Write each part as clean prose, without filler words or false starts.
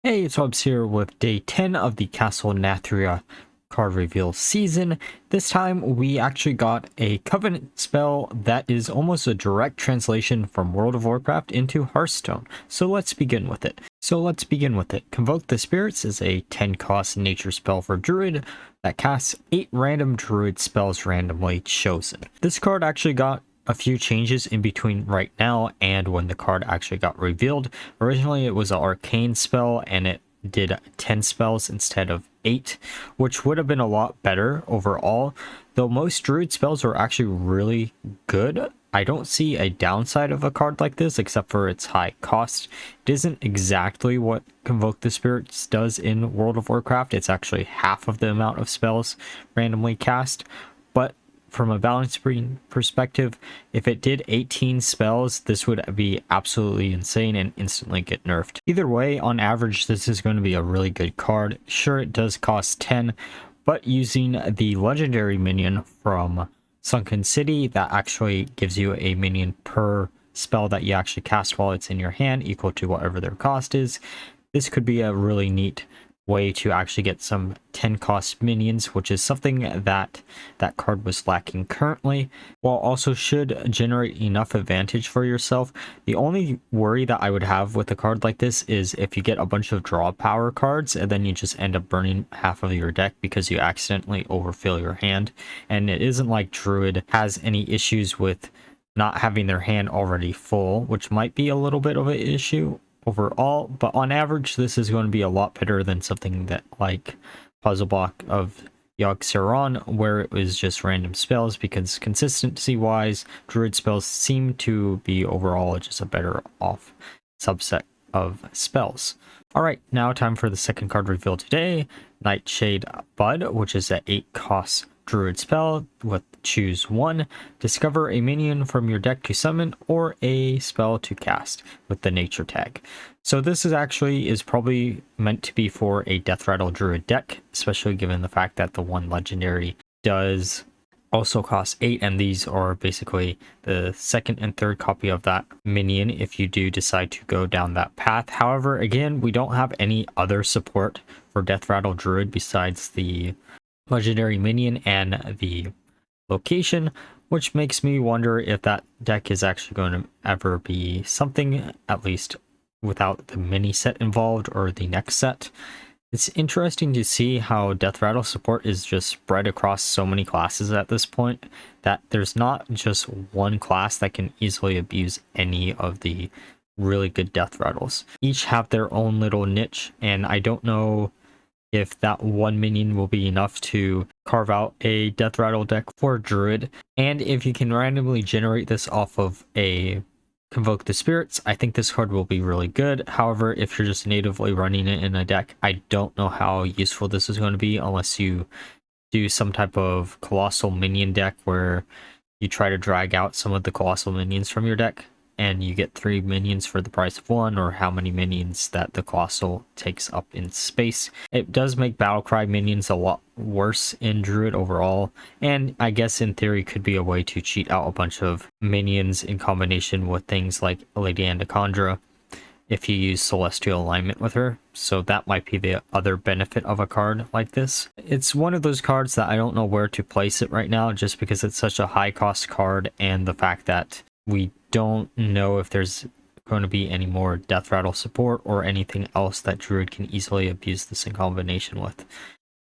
Hey, it's Webs here with day 10 of the Castle Nathria card reveal season. This time we actually got a Covenant spell that is almost a direct translation from World of Warcraft into Hearthstone. So let's begin with it. Convoke the Spirits is a 10 cost nature spell for Druid that casts 8 random Druid spells randomly chosen. This card actually got a few changes in between right now and when the card actually got revealed. Originally it was an arcane spell and it did 10 spells instead of 8, which would have been a lot better overall. Though most druid spells are actually really good, I don't see a downside of a card like this except for its high cost. It isn't exactly what Convoke the Spirits does in World of Warcraft. It's actually half of the amount of spells randomly cast, but from a balance perspective, if it did 18 spells, this would be absolutely insane and instantly get nerfed. Either way, on average, this is going to be a really good card. Sure, it does cost 10, but using the legendary minion from Sunken City, that actually gives you a minion per spell that you actually cast while it's in your hand, equal to whatever their cost is. This could be a really neat way to actually get some 10 cost minions, which is something that card was lacking currently, while also should generate enough advantage for yourself. The only worry that I would have with a card like this is if you get a bunch of draw power cards and then you just end up burning half of your deck because you accidentally overfill your hand. And it isn't like Druid has any issues with not having their hand already full, which might be a little bit of an issue overall, but on average this is going to be a lot better than something that like Puzzle Block of Yogg-Saron, where it was just random spells, because consistency wise druid spells seem to be overall just a better off subset of spells. All right, now time for the second card reveal today, Nightshade Bud, which is an 8 cost druid spell with choose one. Discover a minion from your deck to summon or a spell to cast with the nature tag. So this is probably meant to be for a Death Rattle Druid deck, especially given the fact that the one legendary does also cost 8, and these are basically the second and third copy of that minion if you do decide to go down that path. However, again, we don't have any other support for Death Rattle Druid besides the legendary minion and the location, which makes me wonder if that deck is actually going to ever be something, at least without the mini set involved or the next set. It's interesting to see how Death Rattle support is just spread across so many classes at this point, that there's not just one class that can easily abuse any of the really good Death Rattles. Each have their own little niche, and I don't know if that one minion will be enough to carve out a Death Rattle deck for Druid. And if you can randomly generate this off of a Convoke the Spirits, I think this card will be really good. However, if you're just natively running it in a deck, I don't know how useful this is going to be unless you do some type of Colossal minion deck where you try to drag out some of the Colossal minions from your deck and you get 3 minions for the price of 1, or how many minions that the Colossal takes up in space. It does make Battlecry minions a lot worse in Druid overall, and I guess in theory could be a way to cheat out a bunch of minions in combination with things like Lady Andacondra if you use Celestial Alignment with her. So that might be the other benefit of a card like this. It's one of those cards that I don't know where to place it right now, just because it's such a high cost card, and the fact that we don't know if there's going to be any more Death Rattle support or anything else that Druid can easily abuse this in combination with.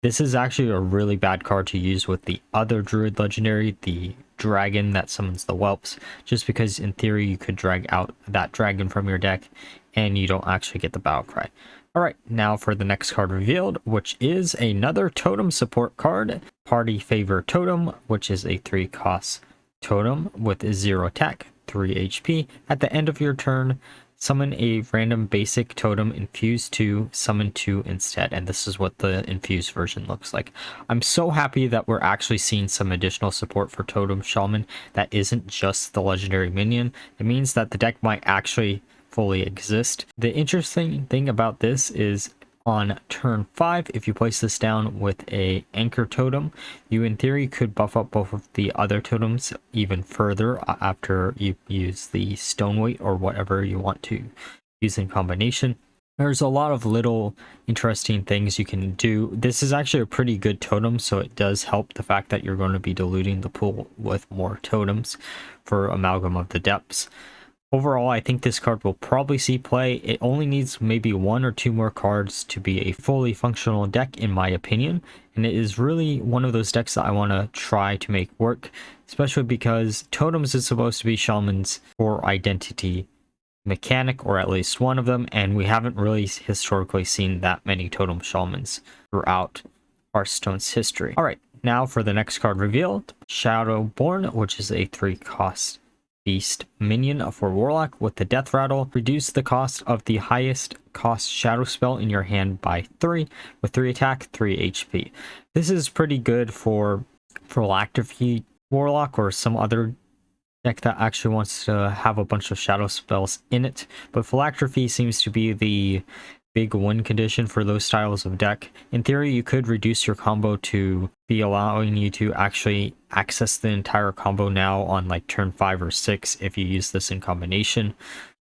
This is actually a really bad card to use with the other Druid legendary, the dragon that summons the whelps, just because in theory you could drag out that dragon from your deck and you don't actually get the battle cry. Alright, now for the next card revealed, which is another totem support card, Party Favor Totem, which is a 3 cost totem with 0 attack, 3 HP. At the end of your turn, summon a random basic totem, infuse 2, summon 2 instead. And this is what the infused version looks like. I'm so happy that we're actually seeing some additional support for Totem Shaman that isn't just the legendary minion. It means that the deck might actually fully exist. The interesting thing about this is on turn 5, if you place this down with a anchor totem, you in theory could buff up both of the other totems even further after you use the stone weight or whatever you want to use in combination. There's a lot of little interesting things you can do. This is actually a pretty good totem, so it does help the fact that you're going to be diluting the pool with more totems for Amalgam of the Depths. Overall, I think this card will probably see play. It only needs maybe 1 or 2 more cards to be a fully functional deck, in my opinion. And it is really one of those decks that I want to try to make work, especially because Totems is supposed to be Shaman's core identity mechanic, or at least one of them, and we haven't really historically seen that many Totem Shamans throughout Hearthstone's history. Alright, now for the next card revealed, Shadowborn, which is a 3-cost beast minion for Warlock with the Death Rattle. Reduce the cost of the highest cost shadow spell in your hand by 3 with 3 attack, 3 HP. This is pretty good for Phylactery Warlock or some other deck that actually wants to have a bunch of shadow spells in it, but Phylactery seems to be the big win condition for those styles of deck. In theory, you could reduce your combo to be allowing you to actually access the entire combo now on like turn 5 or 6 if you use this in combination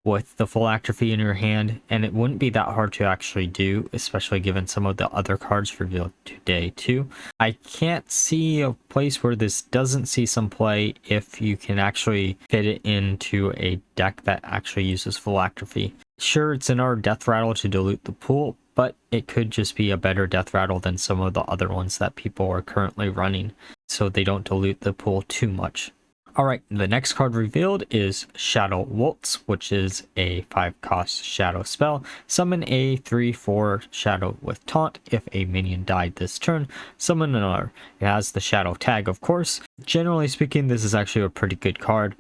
with the Phylactery in your hand, and it wouldn't be that hard to actually do, especially given some of the other cards revealed today too. I can't see a place where this doesn't see some play if you can actually fit it into a deck that actually uses Phylactery. Sure, it's in our Death Rattle to dilute the pool, but it could just be a better Death Rattle than some of the other ones that people are currently running, so they don't dilute the pool too much. Alright, the next card revealed is Shadow Waltz, which is a 5-cost shadow spell. Summon a 3/4 shadow with taunt. If a minion died this turn, summon another. It has the shadow tag, of course. Generally speaking, this is actually a pretty good card.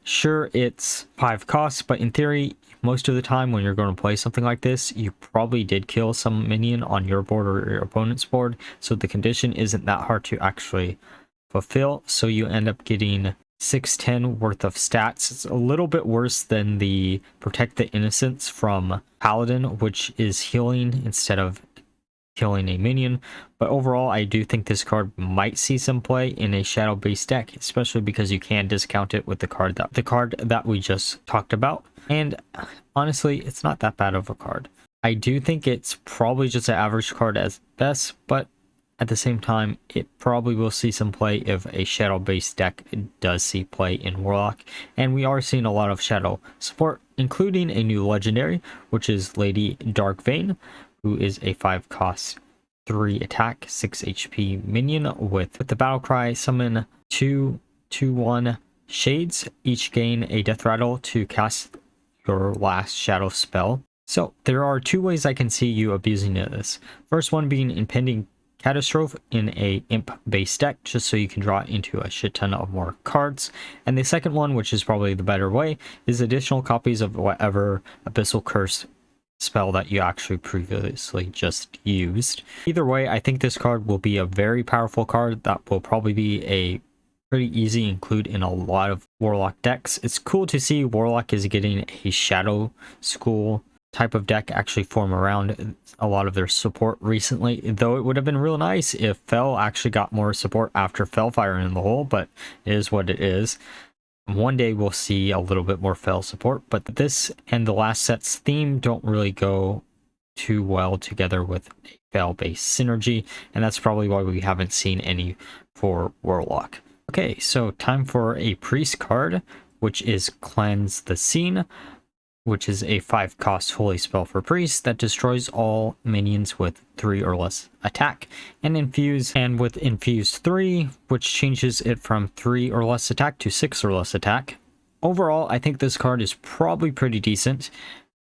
Sure, it's 5 costs, but in theory, most of the time when you're going to play something like this, you probably did kill some minion on your board or your opponent's board, so the condition isn't that hard to actually fulfill, so you end up getting 610 worth of stats. It's a little bit worse than the Protect the Innocents from Paladin, which is healing instead of killing a minion, but overall I do think this card might see some play in a shadow based deck, especially because you can discount it with the card that we just talked about, and honestly it's not that bad of a card. I do think it's probably just an average card at best, but at the same time, it probably will see some play if a shadow-based deck does see play in Warlock, and we are seeing a lot of shadow support, including a new legendary, which is Lady Darkvein, who is a 5-cost 3 attack, 6 HP minion with the battle cry. Summon 2/1 shades, each gain a death rattle to cast your last shadow spell. So there are 2 ways I can see you abusing this. First one being impending Catastrophe in a imp based deck, just so you can draw into a shit ton of more cards. And the second one, which is probably the better way, is additional copies of whatever Abyssal Curse spell that you actually previously just used. Either way, I think this card will be a very powerful card that will probably be a pretty easy include in a lot of Warlock decks. It's cool to see Warlock is getting a Shadow School type of deck actually form around a lot of their support recently, though it would have been real nice if Fel actually got more support after Felfire in the hole, but it is what it is. One day we'll see a little bit more Fel support, but this and the last set's theme don't really go too well together with a Fel-based synergy, and that's probably why we haven't seen any for Warlock. Okay, so time for a priest card, which is Cleanse the Scene, which is a 5-cost holy spell for priest that destroys all minions with 3 or less attack, and with infuse 3, which changes it from 3 or less attack to 6 or less attack. Overall, I think this card is probably pretty decent.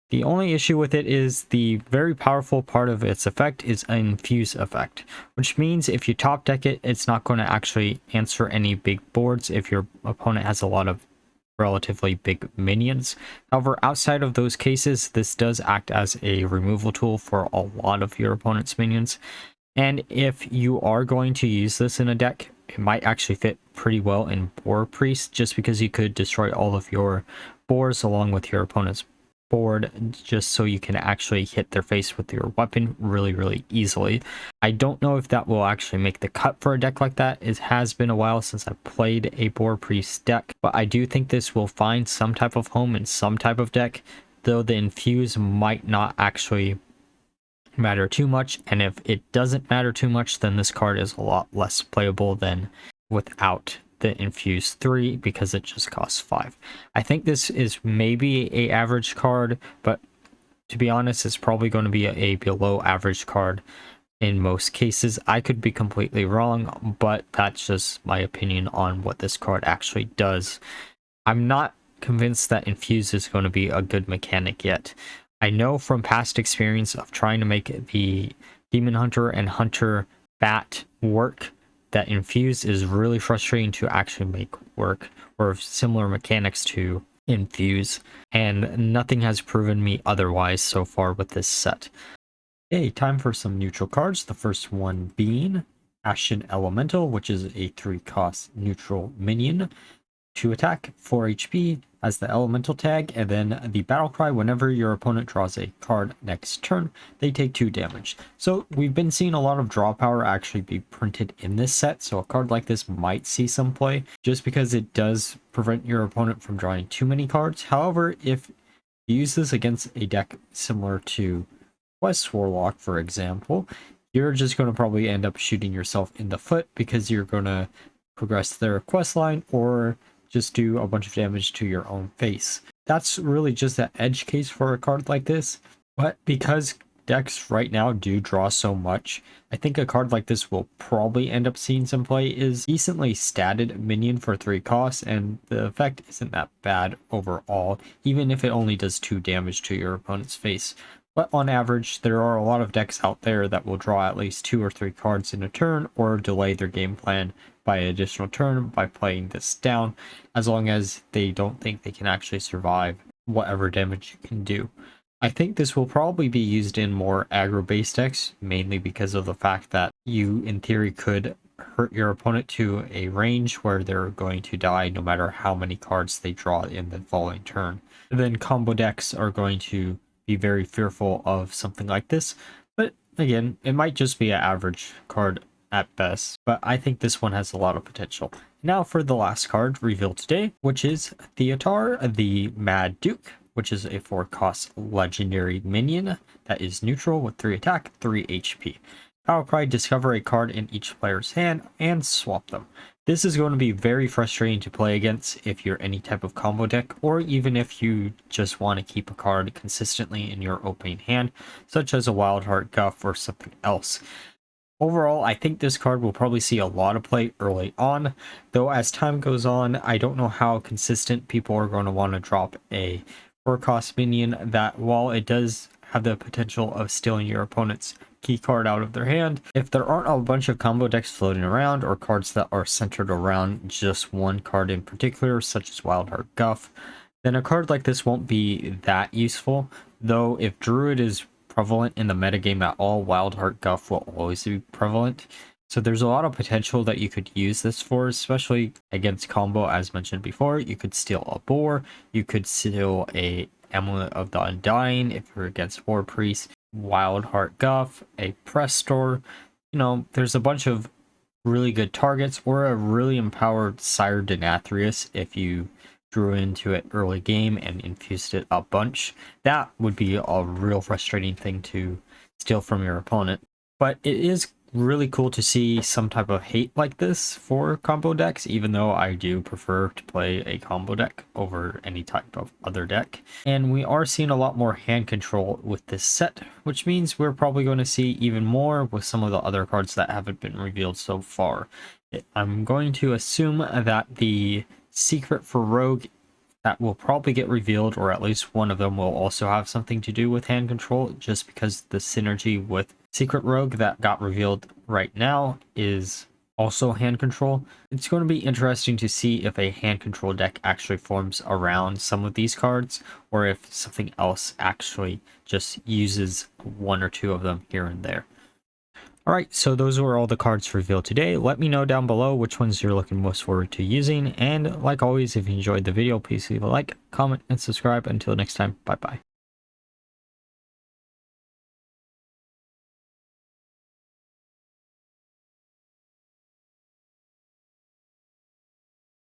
The only issue with it is the very powerful part of its effect is an infuse effect, which means if you top deck it, it's not going to actually answer any big boards if your opponent has a lot of relatively big minions. However, outside of those cases, this does act as a removal tool for a lot of your opponent's minions. And if you are going to use this in a deck, it might actually fit pretty well in Boar Priest, just because you could destroy all of your boars along with your opponent's board, just so you can actually hit their face with your weapon really easily. I don't know if that will actually make the cut for a deck like that. It has been a while since I played a Boar Priest deck, but I do think this will find some type of home in some type of deck though the infuse might not actually matter too much, and if it doesn't matter too much, then this card is a lot less playable than without the infuse 3 because it just costs 5. I think this is maybe a average card, but to be honest, it's probably going to be a below average card in most cases. I could be completely wrong, but that's just my opinion on what this card actually does. I'm not convinced that infuse is going to be a good mechanic yet. I know from past experience of trying to make the Demon Hunter and Hunter Bat work that infuse is really frustrating to actually make work, or similar mechanics to infuse, and nothing has proven me otherwise so far with this set. Okay, time for some neutral cards. The first one being Ashen Elemental, which is a 3-cost neutral minion. 2 attack, 4 HP as the elemental tag, and then the battle cry: whenever your opponent draws a card next turn, they take 2 damage. So we've been seeing a lot of draw power actually be printed in this set, so a card like this might see some play just because it does prevent your opponent from drawing too many cards. However, if you use this against a deck similar to Quest Warlock, for example, you're just going to probably end up shooting yourself in the foot because you're going to progress their quest line or just do a bunch of damage to your own face. That's really just an edge case for a card like this, but because decks right now do draw so much, I think a card like this will probably end up seeing some play. Is decently statted minion for 3 costs, and the effect isn't that bad overall, even if it only does 2 damage to your opponent's face. But on average, there are a lot of decks out there that will draw at least 2 or 3 cards in a turn or delay their game plan by an additional turn by playing this down, as long as they don't think they can actually survive whatever damage you can do. I think this will probably be used in more aggro-based decks, mainly because of the fact that you, in theory, could hurt your opponent to a range where they're going to die no matter how many cards they draw in the following turn. And then combo decks are going to be very fearful of something like this, but again, it might just be an average card at best, but I think this one has a lot of potential. Now for the last card revealed today, which is Theotar, the Mad Duke, which is a 4-cost legendary minion that is neutral with 3 attack, 3 HP. Battle cry: discover a card in each player's hand and swap them. This is going to be very frustrating to play against if you're any type of combo deck, or even if you just want to keep a card consistently in your opening hand, such as a Wildheart Guff or something else. Overall, I think this card will probably see a lot of play early on, though as time goes on, I don't know how consistent people are going to want to drop a 4-cost minion that, while it does have the potential of stealing your opponent's key card out of their hand, if there aren't a bunch of combo decks floating around or cards that are centered around just one card in particular, such as Wildheart Guff, then a card like this won't be that useful. Though if Druid is prevalent in the metagame at all, Wildheart Guff will always be prevalent. So there's a lot of potential that you could use this for, especially against combo. As mentioned before, you could steal a boar, you could steal a Amulet of the Undying if you're against War Priest, Wildheart Guff, a Press Store. You know, there's a bunch of really good targets, or a really empowered Sire Denathrius if you drew into it early game and infused it a bunch. That would be a real frustrating thing to steal from your opponent. But it is really cool to see some type of hate like this for combo decks, even though I do prefer to play a combo deck over any type of other deck. And we are seeing a lot more hand control with this set, which means we're probably going to see even more with some of the other cards that haven't been revealed so far. I'm going to assume that the secret for Rogue that will probably get revealed, or at least one of them, will also have something to do with hand control, just because the synergy with Secret Rogue that got revealed right now is also hand control. It's going to be interesting to see if a hand control deck actually forms around some of these cards, or if something else actually just uses one or two of them here and there. Alright, so those were all the cards revealed today. Let me know down below which ones you're looking most forward to using, and like always, if you enjoyed the video, please leave a like, comment, and subscribe. Until next time, bye bye.